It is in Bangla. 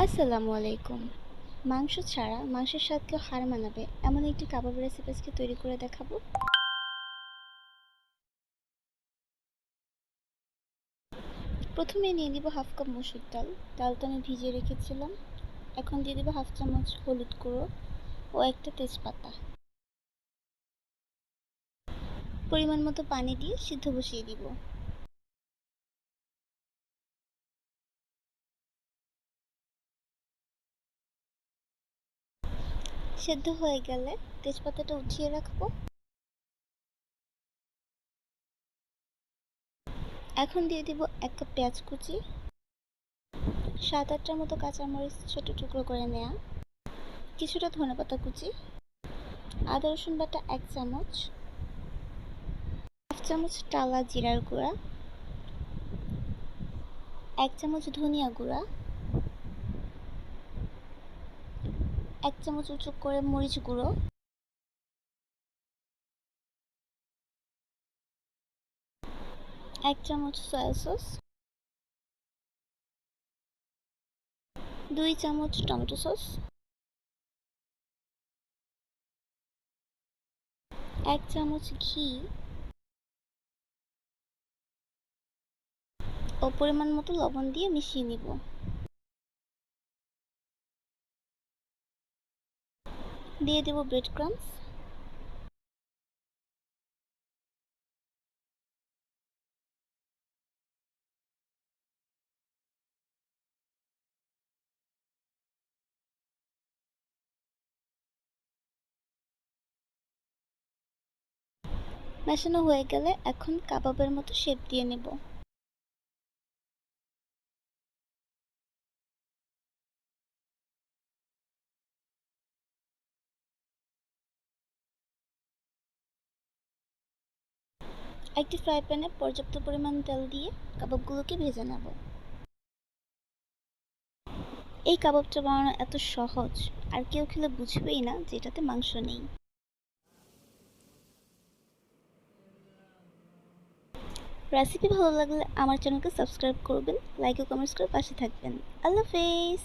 আসসালামু আলাইকুম। মাংস ছাড়া মাংসের স্বাদকে হার মানাবে এমন একটি কাবাব রেসিপি আজকে তৈরি করে দেখাবো। প্রথমে নিয়ে নিব হাফ কাপ মসুর ডাল। ডালটা আমি ভিজিয়ে রেখেছিলাম। এখন দিয়ে দিব হাফ চামচ হলুদ গুঁড়ো ও একটা তেজপাতা। পরিমাণ মতো পানি দিয়ে সিদ্ধ বসিয়ে দিব। সেদ্ধ হয়ে গেলে তেজপাতাটা উঠিয়ে রাখবো। এখন দিয়ে দিব 1 কাপ পেঁয়াজ কুচি, 7-8টার মতো কাঁচামরিচ ছোট টুকরো করে নেওয়া, কিছুটা ধনেপাতা কুচি, আদা রসুন বাটা 1 চামচ, হাফ চামচ টালা জিরার গুঁড়া, 1 চামচ ধনিয়া গুঁড়া, 1 চামচ উঁচু করে মরিচ গুঁড়ো, 1 চামচ সয়া সস, 2 চামচ টমেটো সস, 1 চামচ ঘি ও পরিমাণ মতো লবণ দিয়ে মিশিয়ে নিব। দিয়ে দেব ব্রেড ক্রাম্বস। মেশানো হয়ে গেলে এখন কাবাবের মতো শেপ দিয়ে নেব। একটি ফ্রাই প্যানে পর্যাপ্ত পরিমাণ তেল দিয়ে কাবাবগুলোকে ভেজে নেব। এই কাবাবটা বানানো এত সহজ, আর কেউ খেলে বুঝবেই না যে এটাতে মাংস নেই। রেসিপি ভালো লাগলে আমার চ্যানেলকে সাবস্ক্রাইব করবেন, লাইক ও কমেন্টস করে পাশে থাকবেন। আল্লাহ হাফেজ।